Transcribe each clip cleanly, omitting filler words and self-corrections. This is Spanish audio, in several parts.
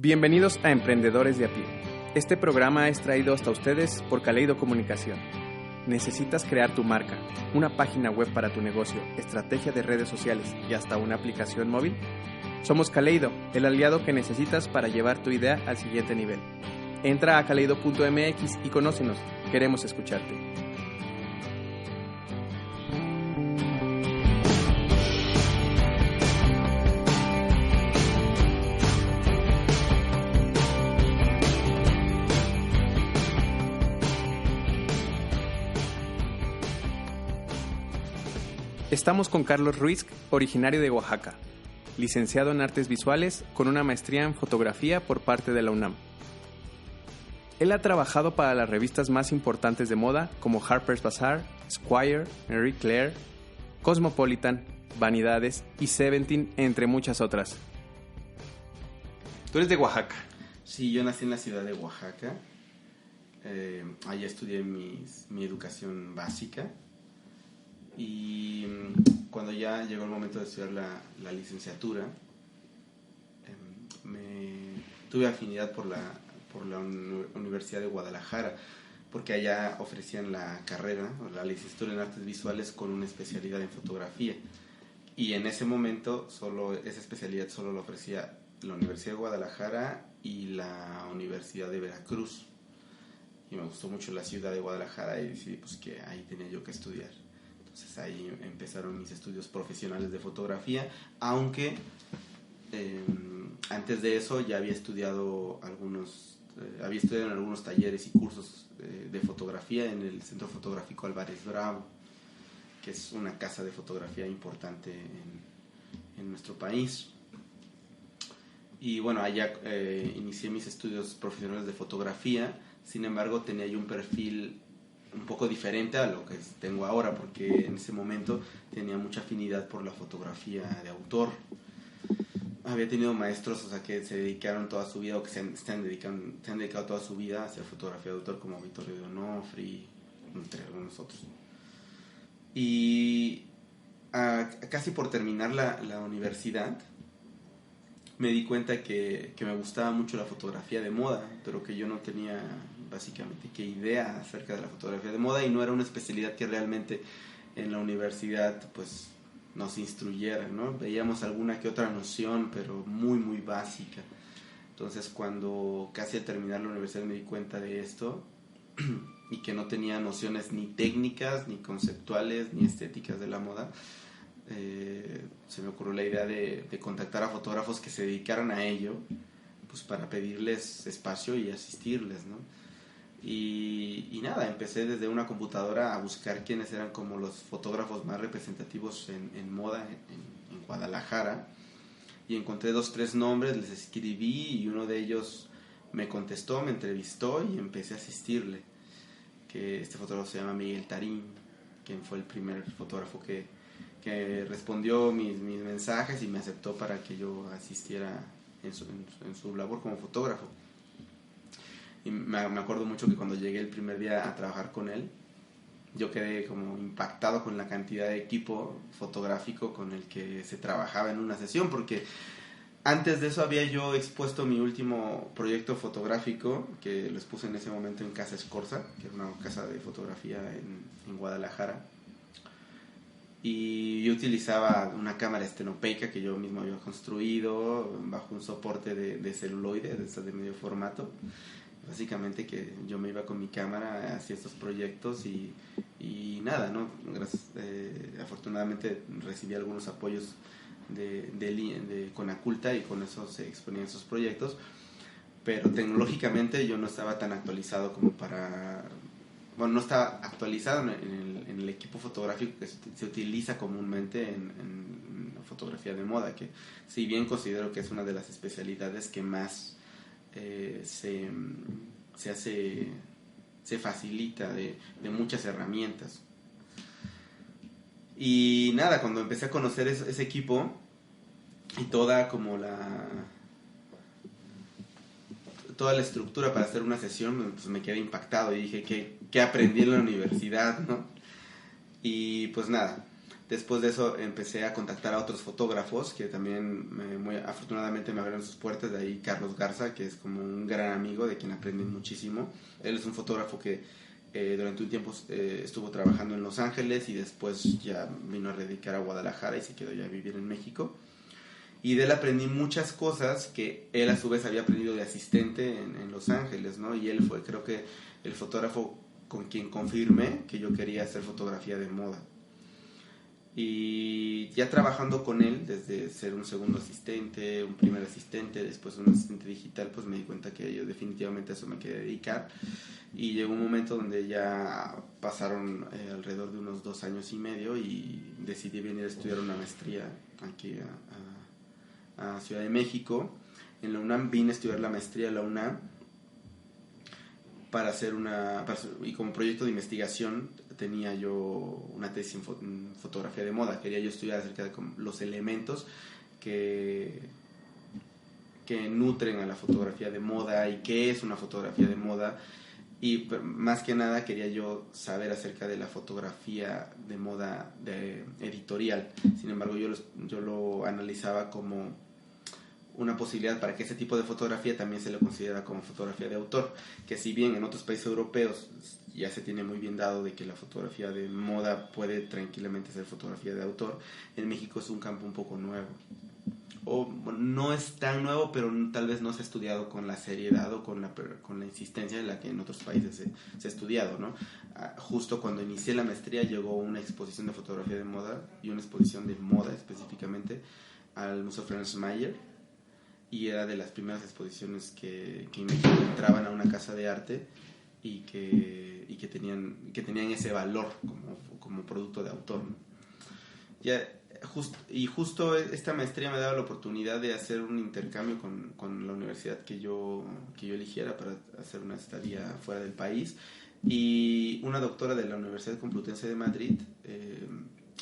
Bienvenidos a Emprendedores de a pie. Este programa es traído hasta ustedes por Kaleido Comunicación. ¿Necesitas crear tu marca, una página web para tu negocio, estrategia de redes sociales y hasta una aplicación móvil? Somos Kaleido, el aliado que necesitas para llevar tu idea al siguiente nivel. Entra a kaleido.mx y conócenos. Queremos escucharte. Estamos con Carlos Ruiz, originario de Oaxaca, licenciado en Artes Visuales con una maestría en Fotografía por parte de la UNAM. Él ha trabajado para las revistas más importantes de moda como Harper's Bazaar, Esquire, Marie Claire, Cosmopolitan, Vanidades y Seventeen, entre muchas otras. Tú eres de Oaxaca. Sí, yo nací en la ciudad de Oaxaca. Allá estudié mi educación básica. Y cuando ya llegó el momento de estudiar la licenciatura, tuve afinidad por la Universidad de Guadalajara, porque allá ofrecían la carrera, o la licenciatura en Artes Visuales con una especialidad en fotografía. Y en ese momento esa especialidad solo la ofrecía la Universidad de Guadalajara y la Universidad de Veracruz. Y me gustó mucho la ciudad de Guadalajara y decidí pues, que ahí tenía yo que estudiar. Entonces ahí empezaron mis estudios profesionales de fotografía, aunque antes de eso ya había estudiado en algunos talleres y cursos de fotografía en el Centro Fotográfico Álvarez Bravo, que es una casa de fotografía importante en nuestro país. Y bueno, allá inicié mis estudios profesionales de fotografía. Sin embargo, tenía yo un perfil un poco diferente a lo que tengo ahora, porque en ese momento tenía mucha afinidad por la fotografía de autor. Había tenido maestros, que se dedicaron toda su vida, o que se han dedicado toda su vida a hacer fotografía de autor, como Vittorio de Onofri, entre algunos otros. Y casi por terminar la universidad, me di cuenta que me gustaba mucho la fotografía de moda, pero que yo no tenía básicamente qué idea acerca de la fotografía de moda, y no era una especialidad que realmente en la universidad pues nos instruyera, ¿no? Veíamos alguna que otra noción, pero muy muy básica. Entonces cuando casi al terminar la universidad me di cuenta de esto y que no tenía nociones ni técnicas, ni conceptuales, ni estéticas de la moda, se me ocurrió la idea de contactar a fotógrafos que se dedicaran a ello, pues para pedirles espacio y asistirles, ¿no? Y nada, empecé desde una computadora a buscar quiénes eran como los fotógrafos más representativos en moda en Guadalajara, y encontré 2-3 nombres, les escribí y uno de ellos me contestó, me entrevistó y empecé a asistirle, que este fotógrafo se llama Miguel Tarín, quien fue el primer fotógrafo que respondió mis mensajes y me aceptó para que yo asistiera en su labor como fotógrafo. Y me acuerdo mucho que cuando llegué el primer día a trabajar con él, yo quedé como impactado con la cantidad de equipo fotográfico con el que se trabajaba en una sesión, porque antes de eso había yo expuesto mi último proyecto fotográfico, que lo expuse en ese momento en Casa Escorza, que era una casa de fotografía en Guadalajara. Y yo utilizaba una cámara estenopeica que yo mismo había construido bajo un soporte de celuloide, de medio formato. Básicamente que yo me iba con mi cámara hacia estos proyectos y nada, ¿no? Afortunadamente recibí algunos apoyos de Conaculta y con eso se exponían esos proyectos, pero tecnológicamente yo no estaba tan actualizado como para... Bueno, no estaba actualizado en el equipo fotográfico que se utiliza comúnmente en la fotografía de moda, que si bien considero que es una de las especialidades que más se facilita de muchas herramientas. Y nada, cuando empecé a conocer ese equipo y toda la estructura para hacer una sesión, pues me quedé impactado y dije, ¿qué aprendí en la universidad, no? Y pues nada, Después de eso empecé a contactar a otros fotógrafos que también muy afortunadamente me abrieron sus puertas. De ahí Carlos Garza, que es como un gran amigo de quien aprendí muchísimo. Él es un fotógrafo que durante un tiempo estuvo trabajando en Los Ángeles y después ya vino a radicar a Guadalajara y se quedó ya a vivir en México. Y de él aprendí muchas cosas que él a su vez había aprendido de asistente en Los Ángeles, ¿no? Y él fue, creo que, el fotógrafo con quien confirmé que yo quería hacer fotografía de moda. Y ya trabajando con él, desde ser un segundo asistente, un primer asistente, después un asistente digital, pues me di cuenta que yo definitivamente a eso me quería dedicar. Y llegó un momento donde ya pasaron alrededor de unos 2 años y medio y decidí venir a estudiar una maestría aquí a Ciudad de México. En la UNAM vine a estudiar la maestría de la UNAM y como proyecto de investigación tenía yo una tesis en fotografía de moda. Quería yo estudiar acerca de los elementos que nutren a la fotografía de moda y qué es una fotografía de moda. Y más que nada quería yo saber acerca de la fotografía de moda editorial. Sin embargo, yo lo analizaba como una posibilidad para que ese tipo de fotografía también se le considera como fotografía de autor, que si bien en otros países europeos ya se tiene muy bien dado de que la fotografía de moda puede tranquilamente ser fotografía de autor, en México es un campo un poco nuevo. O no es tan nuevo, pero tal vez no se ha estudiado con la seriedad o con la insistencia en la que en otros países se ha estudiado, ¿no? Justo cuando inicié la maestría llegó una exposición de fotografía de moda y una exposición de moda específicamente al Museo Franz Mayer, y era de las primeras exposiciones que en México entraban a una casa de arte y que tenían ese valor como producto de autor, ¿no? Justo esta maestría me daba la oportunidad de hacer un intercambio con la universidad que yo eligiera para hacer una estadía fuera del país, y una doctora de la Universidad Complutense de Madrid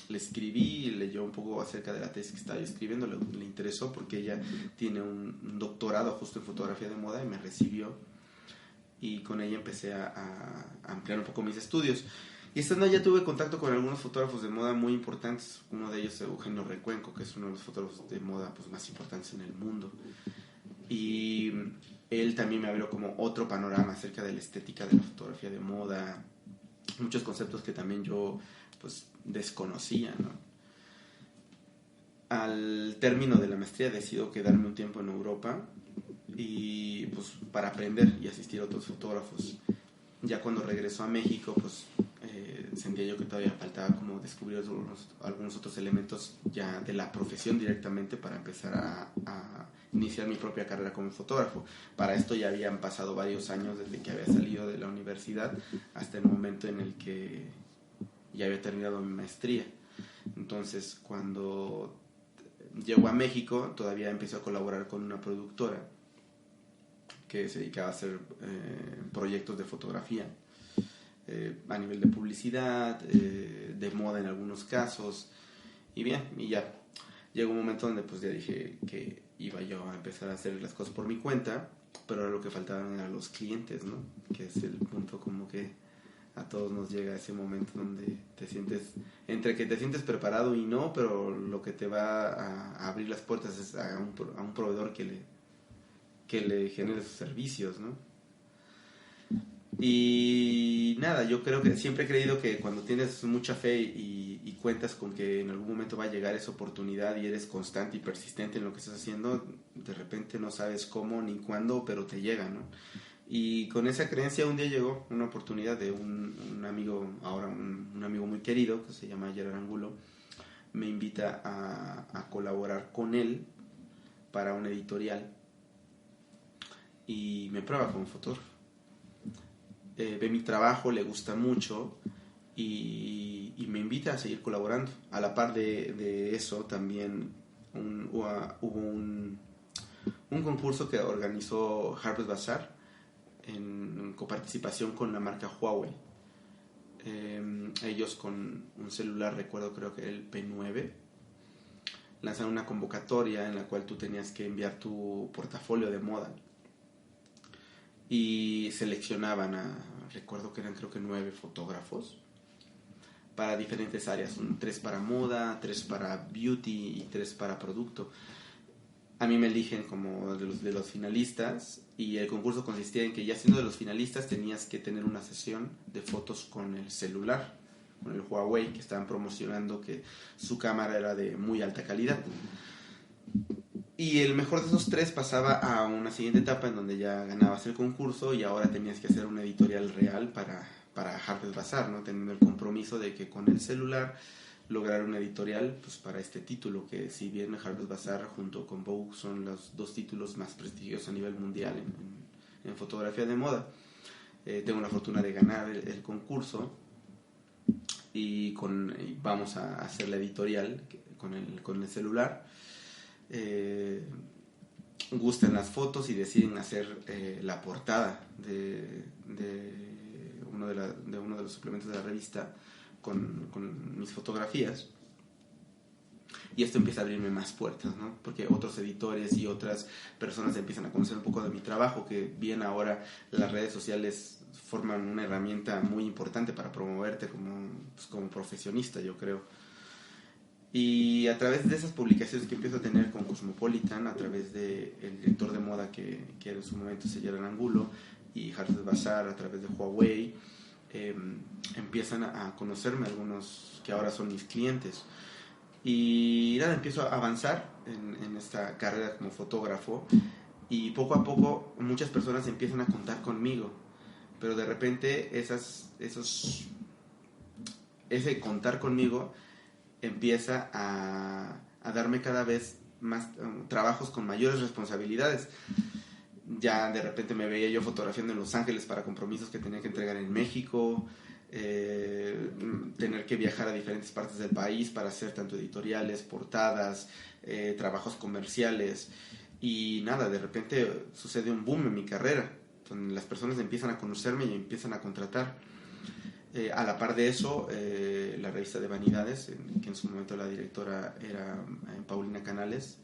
le escribí y leyó un poco acerca de la tesis que estaba yo escribiendo, le interesó porque ella tiene un doctorado justo en fotografía de moda y me recibió, y con ella empecé a ampliar un poco mis estudios. Y estando allá tuve contacto con algunos fotógrafos de moda muy importantes. Uno de ellos es Eugenio Recuenco, que es uno de los fotógrafos de moda pues más importantes en el mundo. Y él también me abrió como otro panorama acerca de la estética de la fotografía de moda, muchos conceptos que también yo pues desconocía, ¿no? Al término de la maestría decido quedarme un tiempo en Europa y pues para aprender y asistir a otros fotógrafos. Ya cuando regresó a México pues sentía yo que todavía faltaba como descubrir algunos otros elementos ya de la profesión directamente para empezar a iniciar mi propia carrera como fotógrafo. Para esto ya habían pasado varios años desde que había salido de la universidad hasta el momento en el que ya había terminado mi maestría. Entonces cuando llegó a México todavía empecé a colaborar con una productora que se dedicaba a hacer proyectos de fotografía a nivel de publicidad, de moda en algunos casos, y bien, y ya llegó un momento donde pues ya dije que iba yo a empezar a hacer las cosas por mi cuenta, pero ahora lo que faltaban eran los clientes, ¿no? Que es el punto como que a todos nos llega ese momento donde te sientes, entre que te sientes preparado y no, pero lo que te va a abrir las puertas es a un proveedor que le genere sus servicios, ¿no? Y nada, yo creo que siempre he creído que cuando tienes mucha fe y cuentas con que en algún momento va a llegar esa oportunidad y eres constante y persistente en lo que estás haciendo, de repente no sabes cómo ni cuándo, pero te llega, ¿no? Y con esa creencia un día llegó una oportunidad de un amigo, ahora un amigo muy querido, que se llama Gerard Angulo, me invita a colaborar con él para una editorial y me prueba como fotógrafo. Ve mi trabajo, le gusta mucho y me invita a seguir colaborando. A la par de eso también hubo un concurso que organizó Harper's Bazaar en coparticipación con la marca Huawei. Ellos con un celular, recuerdo, creo que el P9, lanzaron una convocatoria en la cual tú tenías que enviar tu portafolio de moda y seleccionaban recuerdo que eran creo que 9 fotógrafos para diferentes áreas, 3 para moda, 3 para beauty y 3 para producto. A mí me eligen como de los finalistas, y el concurso consistía en que ya siendo de los finalistas tenías que tener una sesión de fotos con el celular, con el Huawei, que estaban promocionando que su cámara era de muy alta calidad. Y el mejor de esos 3 pasaba a una siguiente etapa en donde ya ganabas el concurso y ahora tenías que hacer una editorial real para Harper's Bazaar, ¿no? Teniendo el compromiso de que con el celular lograr una editorial pues para este título, que si bien Harper's Bazaar junto con Vogue son los 2 títulos más prestigiosos a nivel mundial en fotografía de moda. Tengo la fortuna de ganar el concurso y vamos a hacer la editorial con el celular. Gustan las fotos y deciden hacer la portada de uno de los suplementos de la revista con mis fotografías, y esto empieza a abrirme más puertas, ¿no? Porque otros editores y otras personas empiezan a conocer un poco de mi trabajo, que bien ahora las redes sociales forman una herramienta muy importante para promoverte como profesionista, yo creo. Y a través de esas publicaciones que empiezo a tener con Cosmopolitan, a través del director de moda que en su momento se llama Angulo, y Harper's Bazaar, a través de Huawei, empiezan a conocerme algunos que ahora son mis clientes. Y nada, empiezo a avanzar en esta carrera como fotógrafo, y poco a poco muchas personas empiezan a contar conmigo, pero de repente ese contar conmigo empieza a darme cada vez más trabajos con mayores responsabilidades. Ya de repente me veía yo fotografiando en Los Ángeles para compromisos que tenía que entregar en México, tener que viajar a diferentes partes del país para hacer tanto editoriales, portadas, trabajos comerciales, y nada, de repente sucede un boom en mi carrera, donde las personas empiezan a conocerme y empiezan a contratar. A la par de eso, la revista de Vanidades, que en su momento la directora era Paulina Canales,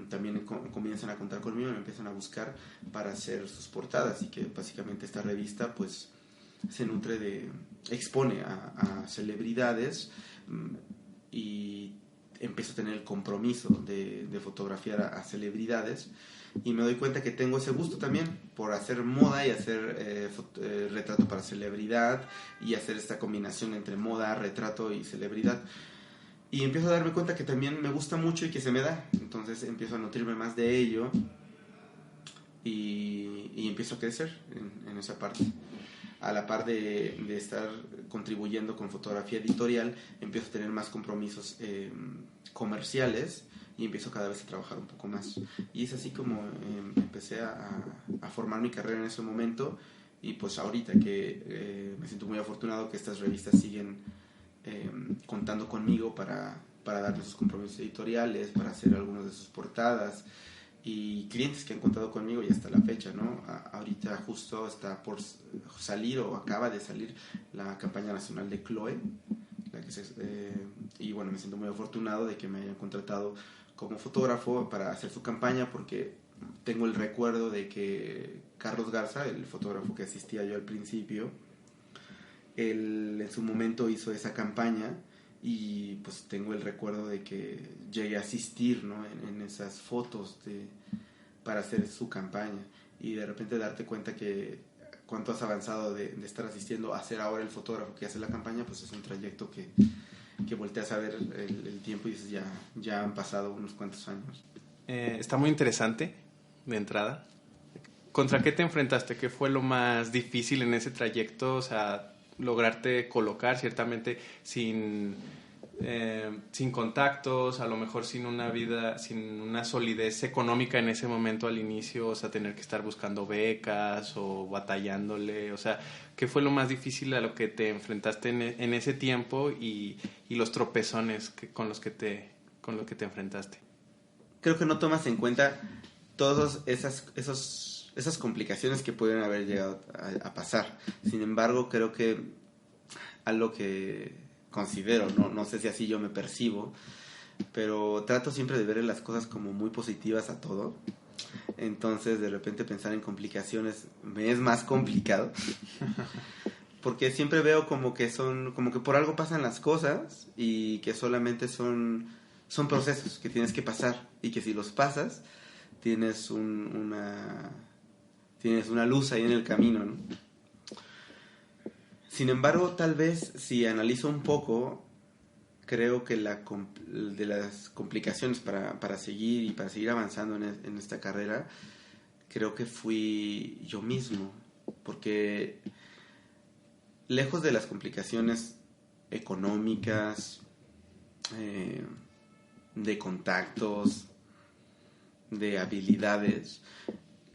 también comienzan a contar conmigo y me empiezan a buscar para hacer sus portadas, y que básicamente esta revista pues se expone a celebridades, y empiezo a tener el compromiso de fotografiar a celebridades, y me doy cuenta que tengo ese gusto también por hacer moda y hacer retrato para celebridad, y hacer esta combinación entre moda, retrato y celebridad. Y empiezo a darme cuenta que también me gusta mucho y que se me da. Entonces empiezo a nutrirme más de ello, y empiezo a crecer en esa parte. A la par de estar contribuyendo con fotografía editorial, empiezo a tener más compromisos comerciales, y empiezo cada vez a trabajar un poco más. Y es así como empecé a formar mi carrera en ese momento. Y pues ahorita que me siento muy afortunado que estas revistas siguen contando conmigo para darme sus compromisos editoriales, para hacer algunas de sus portadas, y clientes que han contado conmigo y hasta la fecha, ¿no? Ahorita justo está por salir o acaba de salir la campaña nacional de Chloe, y bueno, me siento muy afortunado de que me hayan contratado como fotógrafo para hacer su campaña, porque tengo el recuerdo de que Carlos Garza, el fotógrafo que asistía yo al principio, él en su momento hizo esa campaña, y pues tengo el recuerdo de que llegué a asistir, ¿no? en esas fotos para hacer su campaña, y de repente darte cuenta que cuánto has avanzado de estar asistiendo a ser ahora el fotógrafo que hace la campaña, pues es un trayecto que volteas a ver el tiempo y dices, ya han pasado unos cuantos años. Está muy interesante de entrada. ¿Contra qué te enfrentaste? ¿Qué fue lo más difícil en ese trayecto? O sea, lograrte colocar, ciertamente sin contactos, a lo mejor sin una vida, sin una solidez económica en ese momento al inicio, o sea, tener que estar buscando becas o batallándole, o sea, ¿qué fue lo más difícil a lo que te enfrentaste en ese tiempo, y los tropezones con los que te enfrentaste? Creo que no tomas en cuenta todas esas complicaciones que pueden haber llegado a pasar. Sin embargo, creo que algo que considero, no sé si así yo me percibo, pero trato siempre de ver las cosas como muy positivas a todo. Entonces, de repente pensar en complicaciones me es más complicado. porque siempre veo como que por algo pasan las cosas y que solamente son procesos que tienes que pasar y que si los pasas tienes una luz ahí en el camino, ¿no? Sin embargo, tal vez si analizo un poco, creo que de las complicaciones para seguir y para seguir avanzando en esta carrera, creo que fui yo mismo, porque lejos de las complicaciones económicas, de contactos, de habilidades,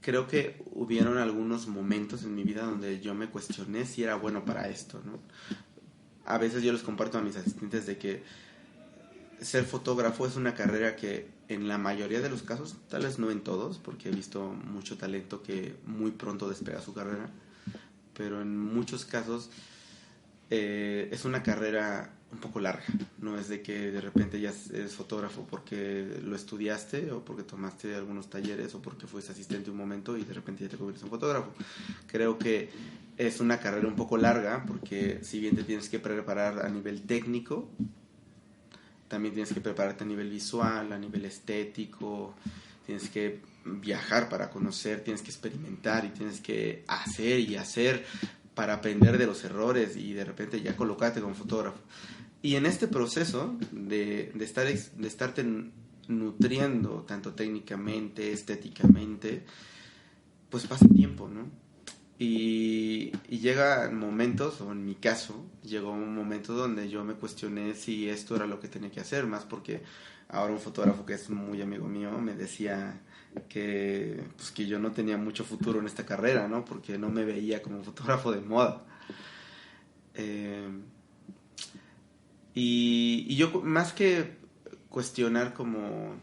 creo que hubieron algunos momentos en mi vida donde yo me cuestioné si era bueno para esto, ¿no? A veces yo les comparto a mis asistentes de que ser fotógrafo es una carrera que en la mayoría de los casos, tal vez no en todos, porque he visto mucho talento que muy pronto despega su carrera, pero en muchos casos es una carrera un poco larga. No es de que de repente ya eres fotógrafo porque lo estudiaste o porque tomaste algunos talleres o porque fuiste asistente un momento y de repente ya te conviertes en fotógrafo. Creo que es una carrera un poco larga porque si bien te tienes que preparar a nivel técnico, también tienes que prepararte a nivel visual, a nivel estético, tienes que viajar para conocer, tienes que experimentar y tienes que hacer y hacer para aprender de los errores y de repente ya colocarte como fotógrafo. Y en este proceso de estarte nutriendo tanto técnicamente, estéticamente, pues pasa tiempo, ¿no? Y llega momentos, o en mi caso, llegó un momento donde yo me cuestioné si esto era lo que tenía que hacer, más porque ahora un fotógrafo que es muy amigo mío me decía que yo no tenía mucho futuro en esta carrera, ¿no? Porque no me veía como un fotógrafo de moda. Y yo, más que cuestionar como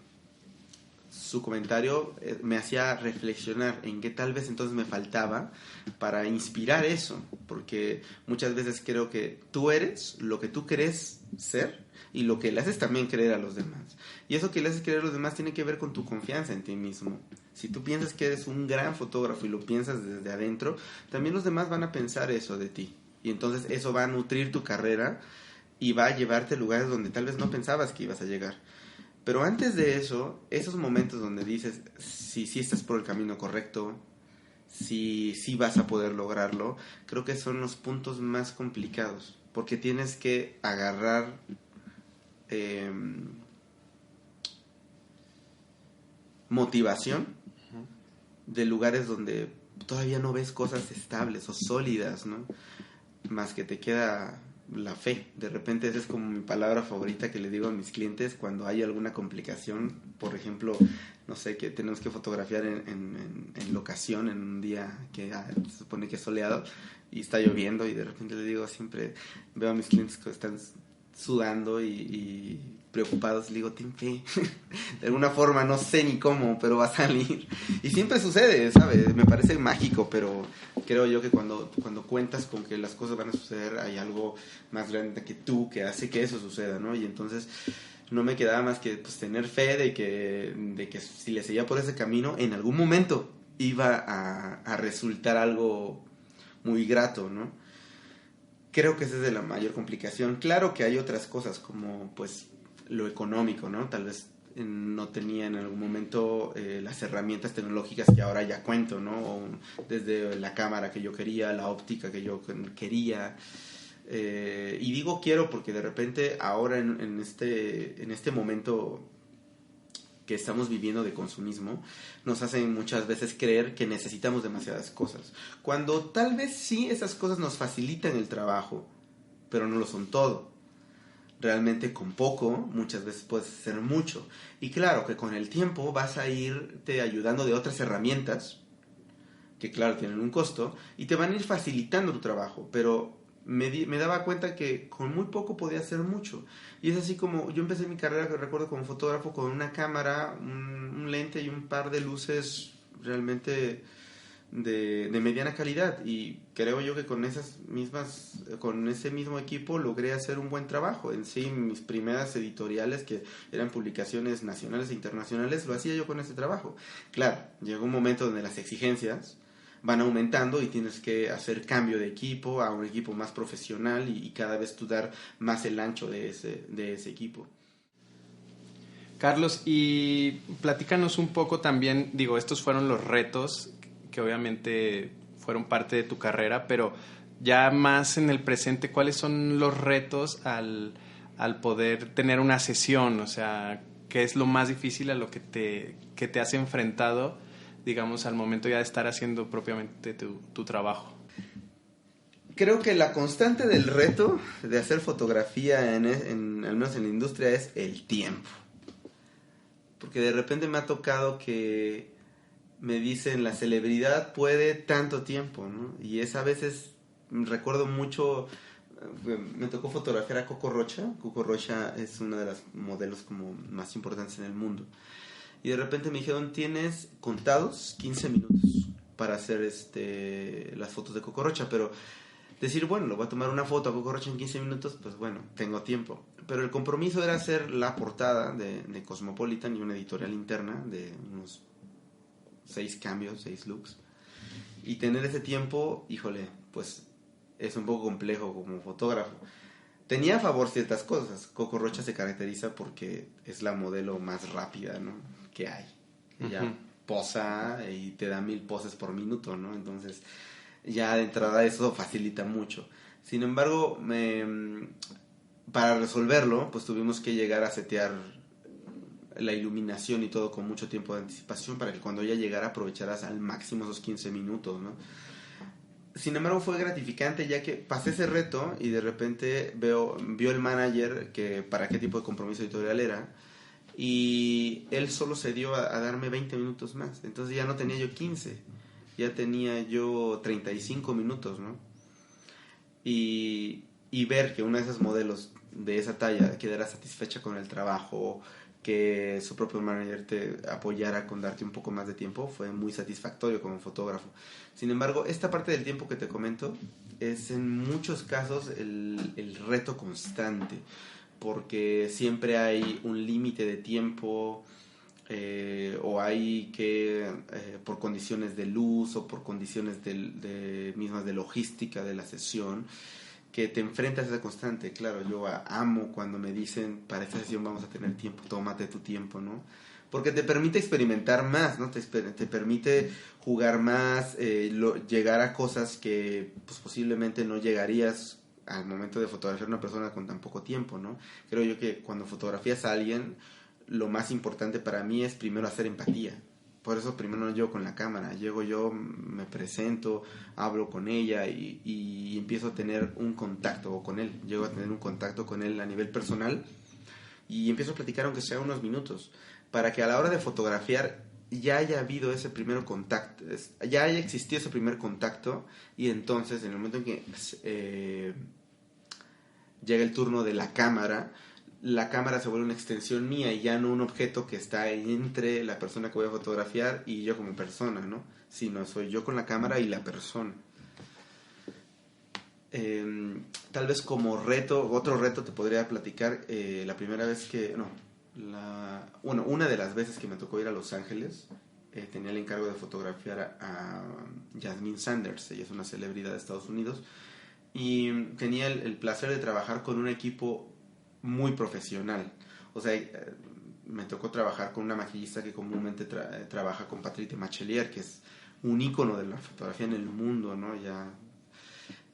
su comentario, me hacía reflexionar en qué tal vez entonces me faltaba para inspirar eso, porque muchas veces creo que tú eres lo que tú crees ser y lo que le haces también creer a los demás. Y eso que le haces creer a los demás tiene que ver con tu confianza en ti mismo. Si tú piensas que eres un gran fotógrafo y lo piensas desde adentro, también los demás van a pensar eso de ti. Y entonces eso va a nutrir tu carrera y va a llevarte a lugares donde tal vez no pensabas que ibas a llegar. Pero antes de eso, esos momentos donde dices si estás por el camino correcto, si vas a poder lograrlo, creo que son los puntos más complicados, porque tienes que agarrar motivación de lugares donde todavía no ves cosas estables o sólidas, ¿no? Más que te queda la fe. De repente esa es como mi palabra favorita que le digo a mis clientes cuando hay alguna complicación. Por ejemplo, no sé, que tenemos que fotografiar en locación en un día que se supone que es soleado y está lloviendo, y de repente le digo, siempre veo a mis clientes que están sudando y preocupados, le digo, ten fe. De alguna forma, no sé ni cómo, pero va a salir. Y siempre sucede, ¿sabes? Me parece mágico, pero creo yo que cuando cuentas con que las cosas van a suceder, hay algo más grande que tú que hace que eso suceda, ¿no? Y entonces no me quedaba más que pues tener fe de que si le seguía por ese camino, en algún momento iba a resultar algo muy grato, ¿no? Creo que esa es de la mayor complicación. Claro que hay otras cosas como pues lo económico, ¿no? Tal vez no tenía en algún momento las herramientas tecnológicas que ahora ya cuento, ¿no? O desde la cámara que yo quería, la óptica que yo quería. Y digo quiero porque de repente ahora en este momento que estamos viviendo de consumismo, nos hacen muchas veces creer que necesitamos demasiadas cosas, cuando tal vez sí esas cosas nos facilitan el trabajo, pero no lo son todo. Realmente con poco muchas veces puedes hacer mucho, y claro que con el tiempo vas a irte ayudando de otras herramientas que claro tienen un costo y te van a ir facilitando tu trabajo, pero me daba cuenta que con muy poco podía hacer mucho. Y es así como yo empecé mi carrera, que recuerdo, como fotógrafo, con una cámara, un lente y un par de luces realmente de mediana calidad, y creo yo que con ese mismo equipo logré hacer un buen trabajo. En sí, mis primeras editoriales, que eran publicaciones nacionales e internacionales, lo hacía yo con ese trabajo. Claro, llegó un momento donde las exigencias van aumentando y tienes que hacer cambio de equipo a un equipo más profesional y cada vez tú dar más el ancho de ese equipo. Carlos, y platícanos un poco también, digo, estos fueron los retos que obviamente fueron parte de tu carrera, pero ya más en el presente, ¿cuáles son los retos al poder tener una sesión? O sea, ¿qué es lo más difícil a lo que te has enfrentado, digamos, al momento ya de estar haciendo propiamente tu trabajo? Creo que la constante del reto de hacer fotografía, al menos en la industria, es el tiempo. Porque de repente me ha tocado que me dicen, la celebridad puede tanto tiempo, ¿no? Y es a veces, recuerdo mucho, me tocó fotografiar a Coco Rocha. Coco Rocha es una de las modelos como más importantes en el mundo. Y de repente me dijeron, tienes contados 15 minutos para hacer las fotos de Coco Rocha, pero decir, bueno, lo voy a tomar una foto a Coco Rocha en 15 minutos, pues bueno, tengo tiempo. Pero el compromiso era hacer la portada de Cosmopolitan y una editorial interna de unos 6 cambios, 6 looks. Y tener ese tiempo, híjole, pues es un poco complejo como fotógrafo. Tenía a favor ciertas cosas. Coco Rocha se caracteriza porque es la modelo más rápida, ¿no?, que hay. Ella posa y te da 1000 poses por minuto, ¿no? Entonces, ya de entrada eso facilita mucho. Sin embargo, para resolverlo, pues tuvimos que llegar a setear la iluminación y todo con mucho tiempo de anticipación para que cuando ella llegara aprovecharas al máximo esos 15 minutos, ¿no? Sin embargo, fue gratificante ya que pasé ese reto y de repente vio el manager que para qué tipo de compromiso editorial era, y él solo se dio a darme 20 minutos más. Entonces ya no tenía yo 15, ya tenía yo 35 minutos, ¿no? Y ver que una de esas modelos de esa talla quedara satisfecha con el trabajo, que su propio manager te apoyara con darte un poco más de tiempo, fue muy satisfactorio como fotógrafo. Sin embargo, esta parte del tiempo que te comento es en muchos casos el reto constante, porque siempre hay un límite de tiempo, o hay que, por condiciones de luz o por condiciones mismas de logística de la sesión, que te enfrentas a esa constante. Claro, yo amo cuando me dicen, para esta sesión vamos a tener tiempo, tómate tu tiempo, ¿no? Porque te permite experimentar más, ¿no? Te permite jugar más, llegar a cosas que pues, posiblemente no llegarías al momento de fotografiar a una persona con tan poco tiempo, ¿no? Creo yo que cuando fotografías a alguien, lo más importante para mí es primero hacer empatía. Por eso primero no llego con la cámara, llego yo, me presento, hablo con ella y empiezo a tener un contacto con él. Llego a tener un contacto con él a nivel personal y empiezo a platicar aunque sea unos minutos, para que a la hora de fotografiar ya haya habido ese primer contacto, ya haya existido ese primer contacto, y entonces en el momento en que llega el turno de la cámara se vuelve una extensión mía y ya no un objeto que está entre la persona que voy a fotografiar y yo como persona, ¿no? Sino soy yo con la cámara y la persona. Tal vez como reto, otro reto te podría platicar, la primera vez que, una de las veces que me tocó ir a Los Ángeles, tenía el encargo de fotografiar a Jasmine Sanders. Ella es una celebridad de Estados Unidos, y tenía el placer de trabajar con un equipo muy profesional. O sea, me tocó trabajar con una maquillista que comúnmente trabaja con Patricia Machelier, que es un ícono de la fotografía en el mundo, ¿no? Ya.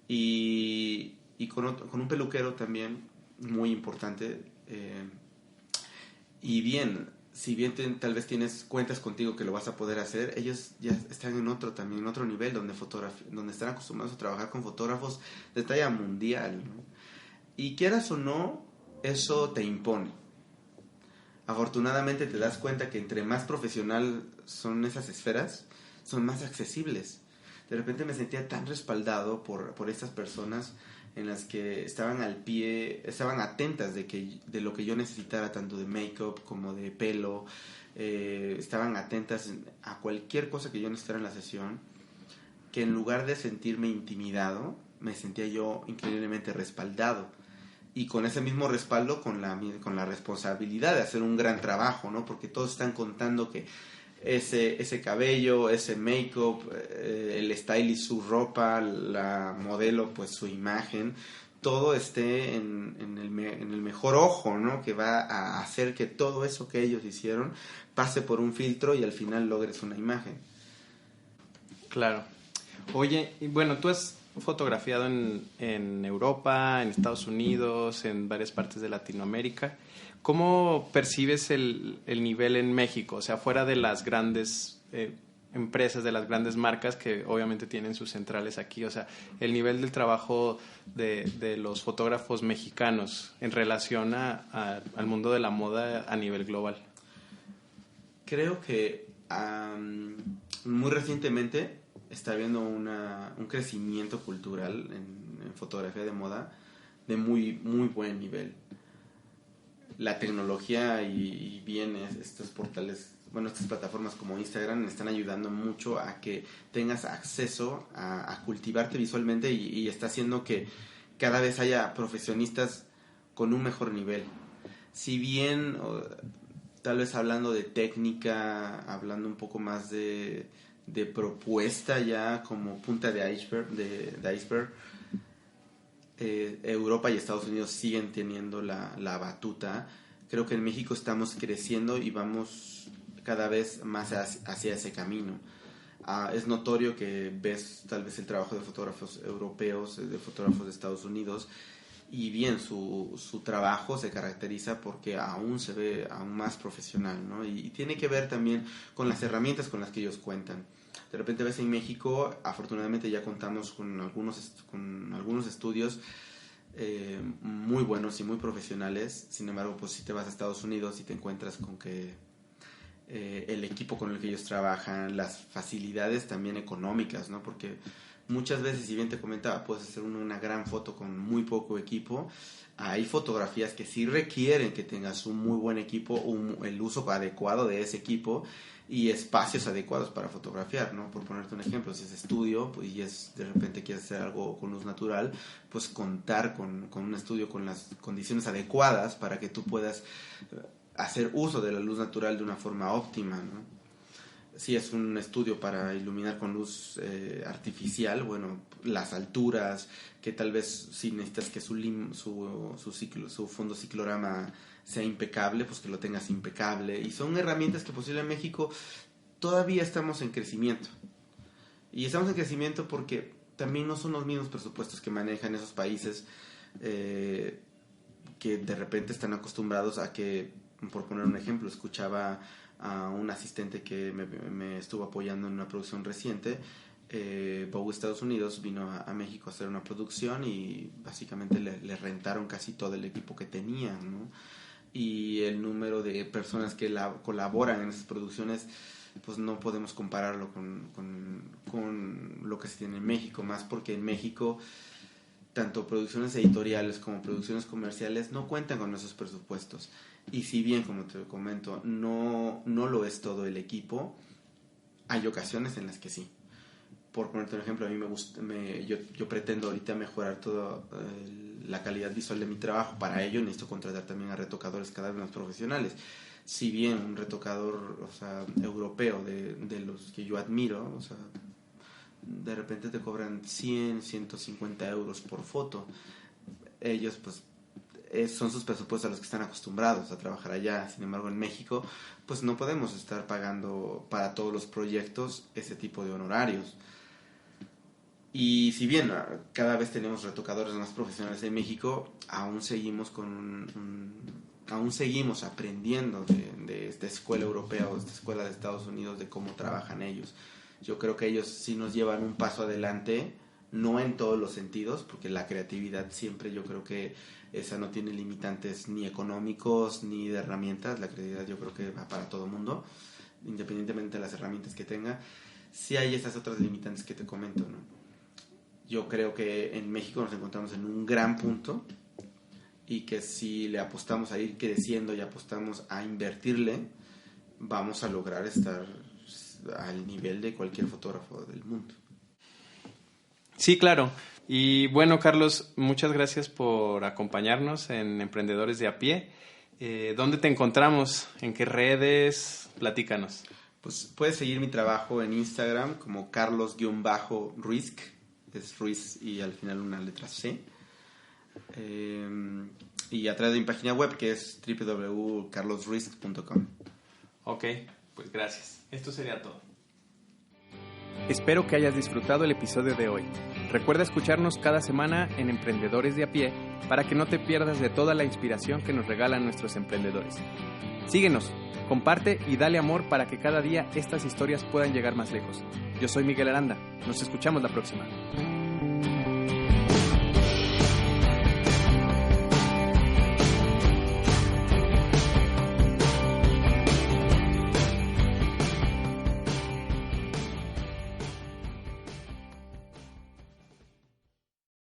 Y con un peluquero también muy importante. Y bien, si bien tal vez cuentas contigo que lo vas a poder hacer, ellos ya están en otro nivel, donde están acostumbrados a trabajar con fotógrafos de talla mundial, ¿no? Y quieras o no, eso te impone. Afortunadamente te das cuenta que entre más profesional son esas esferas, son más accesibles. De repente me sentía tan respaldado por estas personas en las que estaban al pie, estaban atentas de lo que yo necesitara, tanto de make-up como de pelo, estaban atentas a cualquier cosa que yo necesitara en la sesión, que en lugar de sentirme intimidado, me sentía yo increíblemente respaldado. Y con ese mismo respaldo, con la responsabilidad de hacer un gran trabajo, ¿no? Porque todos están contando que ese cabello, ese make-up, el stylist, su ropa, la modelo, pues su imagen, todo esté en el mejor ojo, ¿no? Que va a hacer que todo eso que ellos hicieron pase por un filtro y al final logres una imagen. Claro. Oye, y bueno, tú has fotografiado en Europa, en Estados Unidos, en varias partes de Latinoamérica. ¿Cómo percibes el nivel en México? O sea, fuera de las grandes empresas, de las grandes marcas que obviamente tienen sus centrales aquí. O sea, el nivel del trabajo de los fotógrafos mexicanos en relación al mundo de la moda a nivel global. Creo que muy recientemente está habiendo un crecimiento cultural en fotografía de moda de muy, muy buen nivel. La tecnología y bien estos portales, bueno, estas plataformas como Instagram están ayudando mucho a que tengas acceso a cultivarte visualmente y está haciendo que cada vez haya profesionistas con un mejor nivel. Si bien, tal vez hablando de técnica, hablando un poco más de propuesta ya como punta de iceberg, Europa y Estados Unidos siguen teniendo la batuta. Creo que en México estamos creciendo y vamos cada vez más hacia ese camino. Es notorio que ves tal vez el trabajo de fotógrafos europeos, de fotógrafos de Estados Unidos, y bien, su trabajo se caracteriza porque aún se ve aún más profesional, ¿no? Y tiene que ver también con las herramientas con las que ellos cuentan. De repente ves en México, afortunadamente ya contamos con algunos estudios muy buenos y muy profesionales. Sin embargo, pues si te vas a Estados Unidos y te encuentras con que el equipo con el que ellos trabajan, las facilidades también económicas, ¿no? Porque muchas veces, si bien te comentaba, puedes hacer una gran foto con muy poco equipo. Hay fotografías que sí requieren que tengas un muy buen equipo, el uso adecuado de ese equipo y espacios adecuados para fotografiar, ¿no? Por ponerte un ejemplo, si es estudio pues, y de repente quieres hacer algo con luz natural, pues contar con un estudio con las condiciones adecuadas para que tú puedas hacer uso de la luz natural de una forma óptima, ¿no? Si es un estudio para iluminar con luz artificial, bueno, las alturas, que tal vez si necesitas que su fondo ciclorama sea impecable, pues que lo tengas impecable. Y son herramientas que posiblemente en México todavía estamos en crecimiento. Y estamos en crecimiento porque también no son los mismos presupuestos que manejan esos países que de repente están acostumbrados a que, por poner un ejemplo, escuchaba a un asistente que me estuvo apoyando en una producción reciente. Vogue Estados Unidos vino a México a hacer una producción y básicamente le rentaron casi todo el equipo que tenían, ¿no? Y el número de personas que colaboran en esas producciones, pues no podemos compararlo con lo que se tiene en México, más porque en México tanto producciones editoriales como producciones comerciales no cuentan con esos presupuestos. Y si bien, como te comento, no lo es todo el equipo, hay ocasiones en las que sí. Por ponerte un ejemplo, a mí me gusta, yo pretendo ahorita mejorar toda la calidad visual de mi trabajo. Para ello necesito contratar también a retocadores cada vez más profesionales. Si bien un retocador, o sea, europeo de los que yo admiro, o sea, de repente te cobran 100, 150 euros por foto. Ellos, pues, son sus presupuestos a los que están acostumbrados a trabajar allá. Sin embargo, en México, pues no podemos estar pagando para todos los proyectos ese tipo de honorarios. Y si bien cada vez tenemos retocadores más profesionales en México, aún seguimos aún seguimos aprendiendo de esta escuela europea o esta escuela de Estados Unidos de cómo trabajan ellos. Yo creo que ellos sí nos llevan un paso adelante, no en todos los sentidos, porque la creatividad siempre, yo creo que esa no tiene limitantes ni económicos ni de herramientas. La creatividad yo creo que va para todo mundo, independientemente de las herramientas que tenga. Sí hay esas otras limitantes que te comento, ¿no? Yo creo que en México nos encontramos en un gran punto y que si le apostamos a ir creciendo y apostamos a invertirle, vamos a lograr estar al nivel de cualquier fotógrafo del mundo. Sí, claro. Y bueno, Carlos, muchas gracias por acompañarnos en Emprendedores de a Pie. ¿Dónde te encontramos? ¿En qué redes? Platícanos. Pues puedes seguir mi trabajo en Instagram como Carlos-Ruisk, es Ruiz y al final una letra C. Y a través de mi página web que es www.carlosruisk.com. Ok, pues gracias. Esto sería todo. Espero que hayas disfrutado el episodio de hoy. Recuerda escucharnos cada semana en Emprendedores de a Pie para que no te pierdas de toda la inspiración que nos regalan nuestros emprendedores. Síguenos, comparte y dale amor para que cada día estas historias puedan llegar más lejos. Yo soy Miguel Aranda. Nos escuchamos la próxima.